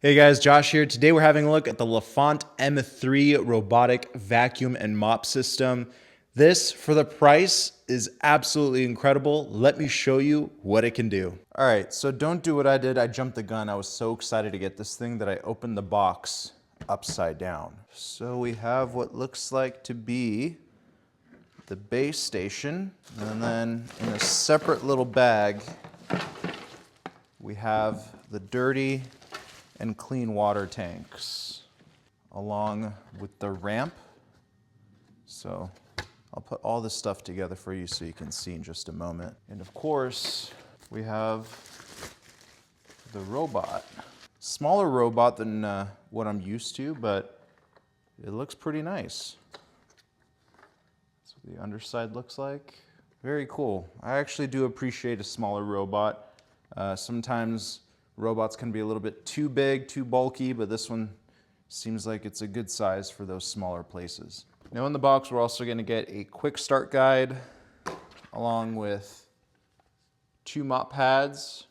Hey guys, Josh here. Today we're having a look at the Lefant M3 robotic vacuum and mop system. This, for the price, is absolutely incredible. Let me show you what it can do. All right, so don't do what I did. I jumped the gun. I was so excited to get this thing that I opened the box upside down. So we have what looks like to be the base station, and then in a separate little bag, we have the dirty and clean water tanks, along with the ramp. So I'll put all this stuff together for you so you can see in just a moment. And of course, we have the robot. Smaller robot than what I'm used to, but it looks pretty nice. That's what the underside looks like. Very cool. I actually do appreciate a smaller robot. Sometimes robots can be a little bit too big, too bulky, but this one seems like it's a good size for those smaller places. Now in the box, we're also going to get a quick start guide along with 2 mop pads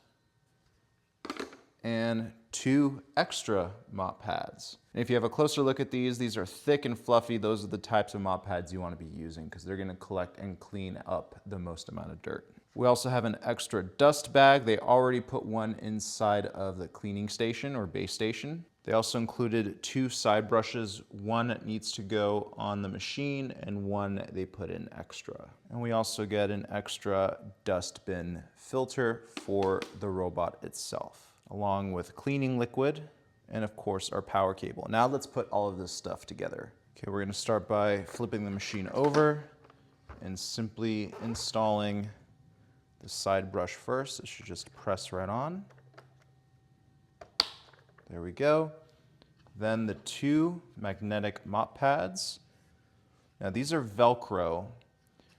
and 2 extra mop pads. And if you have a closer look at these are thick and fluffy. Those are the types of mop pads you want to be using because they're going to collect and clean up the most amount of dirt. We also have an extra dust bag. They already put one inside of the cleaning station or base station. They also included 2 side brushes. One needs to go on the machine and one they put in extra. And we also get an extra dust bin filter for the robot itself, along with cleaning liquid and of course our power cable. Now let's put all of this stuff together. Okay, we're gonna start by flipping the machine over and simply installing the side brush first. It should just press right on. There we go. Then the 2 magnetic mop pads. Now these are Velcro,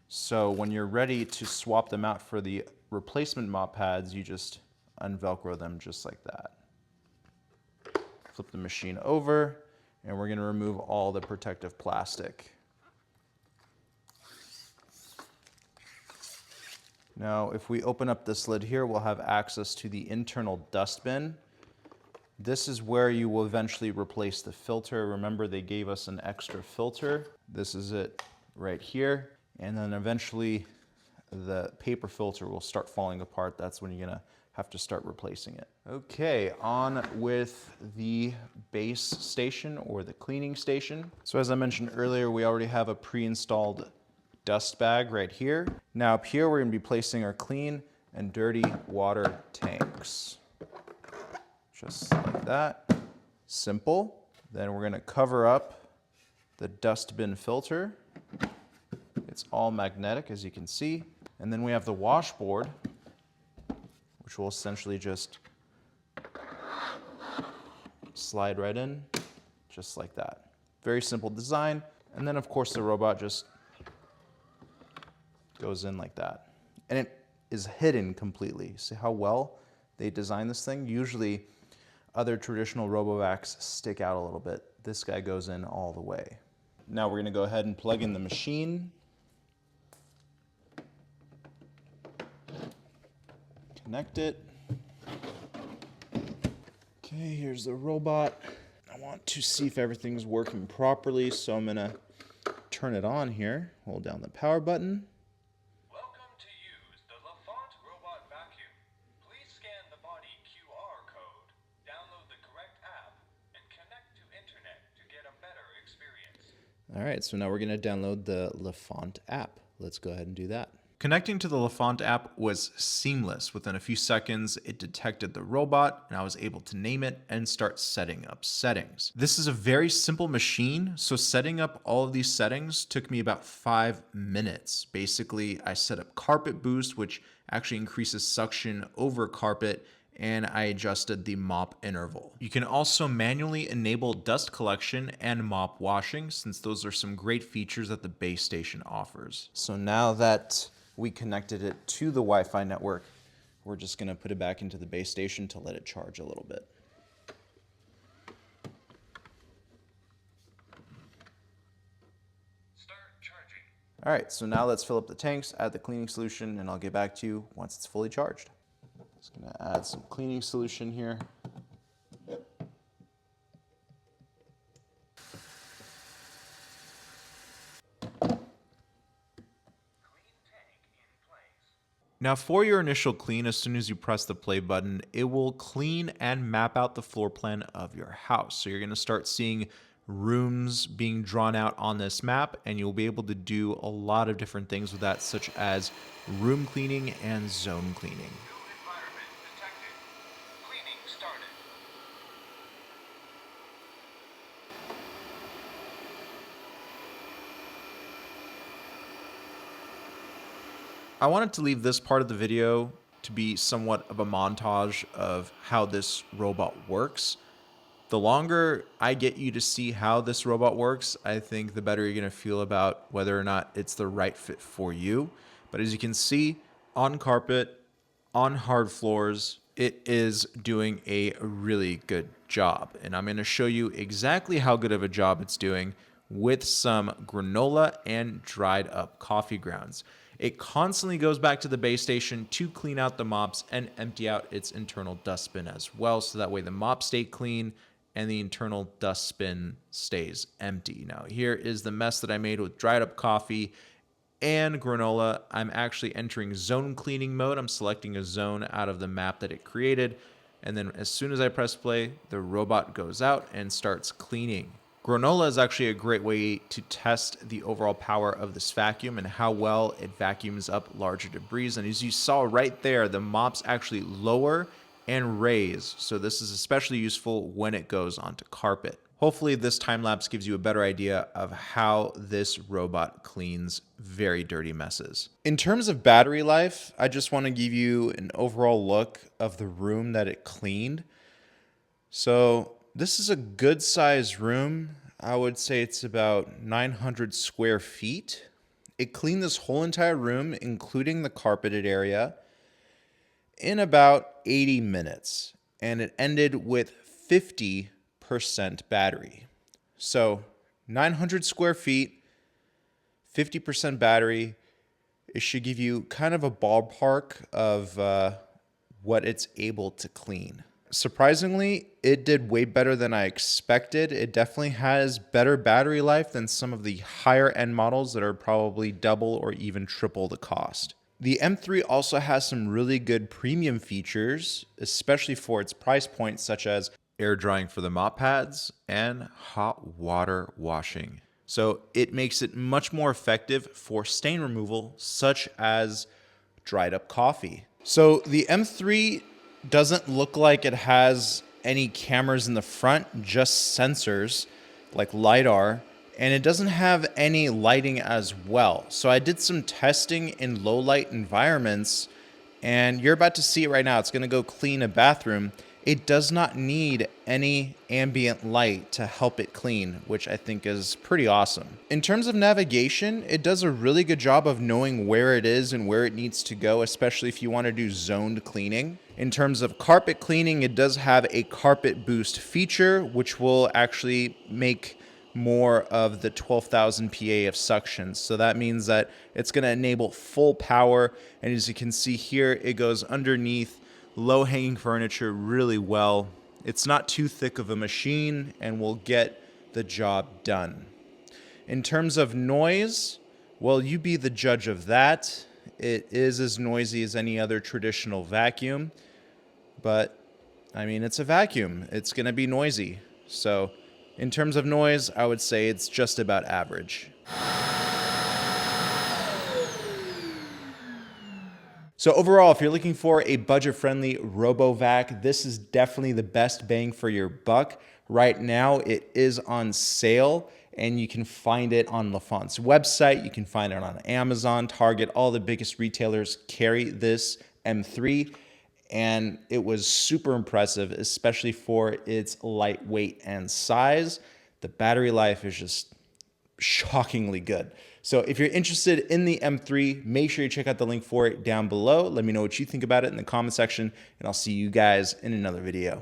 so when you're ready to swap them out for the replacement mop pads, you just unvelcro them just like that. Flip the machine over, and we're going to remove all the protective plastic. Now, if we open up this lid here, we'll have access to the internal dust bin. This is where you will eventually replace the filter. Remember, they gave us an extra filter. This is it right here. And then eventually the paper filter will start falling apart. That's when you're gonna have to start replacing it. Okay, on with the base station or the cleaning station. So as I mentioned earlier, we already have a pre-installed dust bag right here. Now up here, we're gonna be placing our clean and dirty water tanks. Just like that, simple. Then we're gonna cover up the dust bin filter. It's all magnetic, as you can see. And then we have the washboard, which will essentially just slide right in, just like that. Very simple design. And then of course the robot just goes in like that. And it is hidden completely. See how well they designed this thing? Usually other traditional RoboVacs stick out a little bit. This guy goes in all the way. Now we're gonna go ahead and plug in the machine. Connect it. Okay, here's the robot. I want to see if everything's working properly, so I'm gonna turn it on here. Hold down the power button. Welcome to use the Lefant robot vacuum. Please scan the body QR code, download the correct app, and connect to internet to get a better experience. All right, so now we're gonna download the Lefant app. Let's go ahead and do that. Connecting to the Lefant app was seamless. Within a few seconds, it detected the robot, and I was able to name it and start setting up settings. This is a very simple machine, so setting up all of these settings took me about 5 minutes. Basically, I set up carpet boost, which actually increases suction over carpet, and I adjusted the mop interval. You can also manually enable dust collection and mop washing, since those are some great features that the base station offers. So now that we connected it to the Wi-Fi network, we're just gonna put it back into the base station to let it charge a little bit. Start charging. All right, so now let's fill up the tanks, add the cleaning solution, and I'll get back to you once it's fully charged. Just gonna add some cleaning solution here. Now for your initial clean, as soon as you press the play button, it will clean and map out the floor plan of your house. So you're going to start seeing rooms being drawn out on this map, and you'll be able to do a lot of different things with that, such as room cleaning and zone cleaning. New environment detected. Cleaning started. I wanted to leave this part of the video to be somewhat of a montage of how this robot works. The longer I get you to see how this robot works, I think the better you're going to feel about whether or not it's the right fit for you. But as you can see, on carpet, on hard floors, it is doing a really good job. And I'm going to show you exactly how good of a job it's doing with some granola and dried up coffee grounds. It constantly goes back to the base station to clean out the mops and empty out its internal dustbin as well, so that way the mops stay clean and the internal dustbin stays empty. Now here is the mess that I made with dried up coffee and granola. I'm actually entering zone cleaning mode. I'm selecting a zone out of the map that it created, and then as soon as I press play, the robot goes out and starts cleaning. Granola is actually a great way to test the overall power of this vacuum and how well it vacuums up larger debris. And as you saw right there, the mops actually lower and raise. So this is especially useful when it goes onto carpet. Hopefully this time lapse gives you a better idea of how this robot cleans very dirty messes. In terms of battery life, I just want to give you an overall look of the room that it cleaned. So this is a good sized room. I would say it's about 900 square feet. It cleaned this whole entire room, including the carpeted area, in about 80 minutes. And it ended with 50% battery. So 900 square feet, 50% battery. It should give you kind of a ballpark of what it's able to clean. Surprisingly, it did way better than I expected. It definitely has better battery life than some of the higher end models that are probably double or even triple the cost. The M3 also has some really good premium features, especially for its price point, such as air drying for the mop pads and hot water washing. So it makes it much more effective for stain removal, such as dried up coffee. So the M3 doesn't look like it has any cameras in the front, just sensors like LiDAR, and it doesn't have any lighting as well. So I did some testing in low light environments, and you're about to see it right now. It's gonna go clean a bathroom. It does not need any ambient light to help it clean, which I think is pretty awesome. In terms of navigation, it does a really good job of knowing where it is and where it needs to go, especially if you want to do zoned cleaning. In terms of carpet cleaning, it does have a carpet boost feature, which will actually make more of the 12,000 PA of suction. So that means that it's going to enable full power. And as you can see here, it goes underneath low-hanging furniture really well. It's not too thick of a machine and will get the job done. In terms of noise, well, you be the judge of that. It is as noisy as any other traditional vacuum, but I mean, it's a vacuum. It's going to be noisy. So in terms of noise, I would say it's just about average. So overall, if you're looking for a budget-friendly RoboVac, this is definitely the best bang for your buck. Right now, it is on sale, and you can find it on Lefant's website. You can find it on Amazon, Target. All the biggest retailers carry this M3, and it was super impressive, especially for its lightweight and size. The battery life is just shockingly good. So if you're interested in the M3, make sure you check out the link for it down below. Let me know what you think about it in the comment section, and I'll see you guys in another video.